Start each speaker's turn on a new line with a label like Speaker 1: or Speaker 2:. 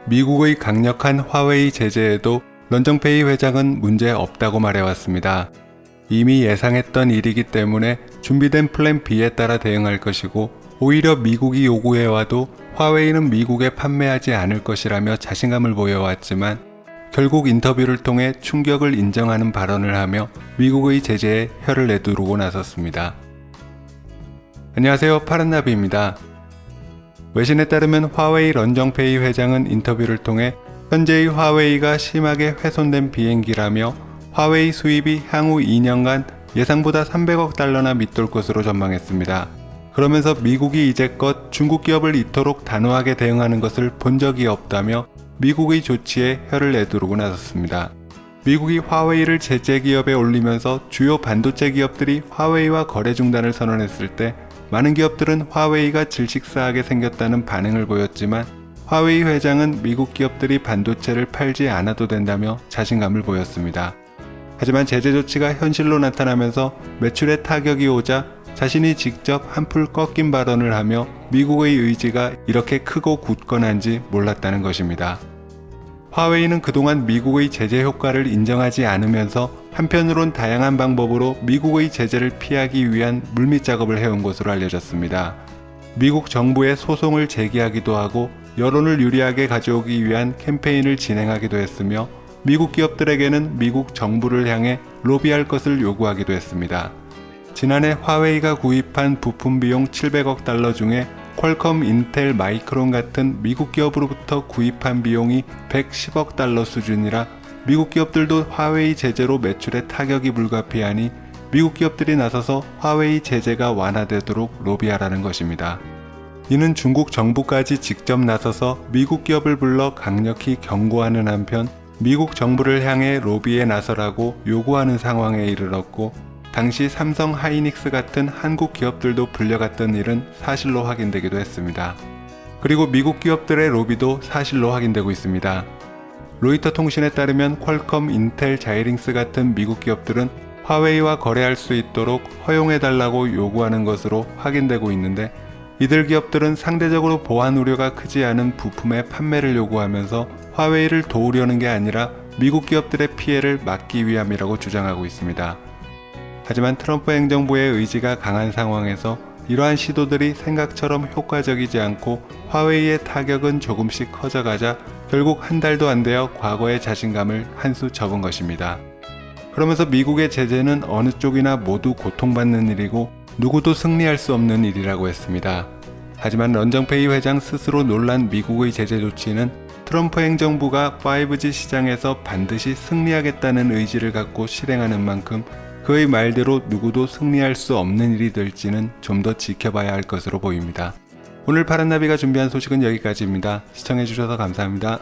Speaker 1: 미국의 강력한 화웨이 제재에도 런정페이 회장은 문제 없다고 말해왔습니다. 이미 예상했던 일이기 때문에 준비된 플랜 B에 따라 대응할 것이고, 오히려 미국이 요구해와도 화웨이는 미국에 판매하지 않을 것이라며 자신감을 보여왔지만 결국 인터뷰를 통해 충격을 인정하는 발언을 하며 미국의 제재에 혀를 내두르고 나섰습니다. 안녕하세요, 파란나비입니다. 외신에 따르면 화웨이 런정페이 회장은 인터뷰를 통해 현재의 화웨이가 심하게 훼손된 비행기라며 화웨이 수입이 향후 2년간 예상보다 300억 달러나 밑돌 것으로 전망했습니다. 그러면서 미국이 이제껏 중국 기업을 이토록 단호하게 대응하는 것을 본 적이 없다며 미국의 조치에 혀를 내두르고 나섰습니다. 미국이 화웨이를 제재 기업에 올리면서 주요 반도체 기업들이 화웨이와 거래 중단을 선언했을 때 많은 기업들은 화웨이가 질식사하게 생겼다는 반응을 보였지만, 화웨이 회장은 미국 기업들이 반도체를 팔지 않아도 된다며 자신감을 보였습니다. 하지만 제재 조치가 현실로 나타나면서 매출에 타격이 오자 자신이 직접 한풀 꺾인 발언을 하며 미국의 의지가 이렇게 크고 굳건한지 몰랐다는 것입니다. 화웨이는 그동안 미국의 제재 효과를 인정하지 않으면서 한편으론 다양한 방법으로 미국의 제재를 피하기 위한 물밑 작업을 해온 것으로 알려졌습니다. 미국 정부에 소송을 제기하기도 하고 여론을 유리하게 가져오기 위한 캠페인을 진행하기도 했으며, 미국 기업들에게는 미국 정부를 향해 로비할 것을 요구하기도 했습니다. 지난해 화웨이가 구입한 부품 비용 700억 달러 중에 퀄컴, 인텔, 마이크론 같은 미국 기업으로부터 구입한 비용이 110억 달러 수준이라 미국 기업들도 화웨이 제재로 매출에 타격이 불가피하니 미국 기업들이 나서서 화웨이 제재가 완화되도록 로비하라는 것입니다. 이는 중국 정부까지 직접 나서서 미국 기업을 불러 강력히 경고하는 한편 미국 정부를 향해 로비에 나서라고 요구하는 상황에 이르렀고, 당시 삼성 하이닉스 같은 한국 기업들도 불려갔던 일은 사실로 확인되기도 했습니다. 그리고 미국 기업들의 로비도 사실로 확인되고 있습니다. 로이터 통신에 따르면 퀄컴, 인텔, 자이링스 같은 미국 기업들은 화웨이와 거래할 수 있도록 허용해달라고 요구하는 것으로 확인되고 있는데, 이들 기업들은 상대적으로 보안 우려가 크지 않은 부품의 판매를 요구하면서 화웨이를 도우려는 게 아니라 미국 기업들의 피해를 막기 위함이라고 주장하고 있습니다. 하지만 트럼프 행정부의 의지가 강한 상황에서 이러한 시도들이 생각처럼 효과적이지 않고 화웨이의 타격은 조금씩 커져가자 결국 한 달도 안 되어 과거의 자신감을 한 수 접은 것입니다. 그러면서 미국의 제재는 어느 쪽이나 모두 고통받는 일이고 누구도 승리할 수 없는 일이라고 했습니다. 하지만 런정페이 회장 스스로 놀란 미국의 제재 조치는 트럼프 행정부가 5G 시장에서 반드시 승리하겠다는 의지를 갖고 실행하는 만큼 그의 말대로 누구도 승리할 수 없는 일이 될지는 좀 더 지켜봐야 할 것으로 보입니다. 오늘 파란나비가 준비한 소식은 여기까지입니다. 시청해주셔서 감사합니다.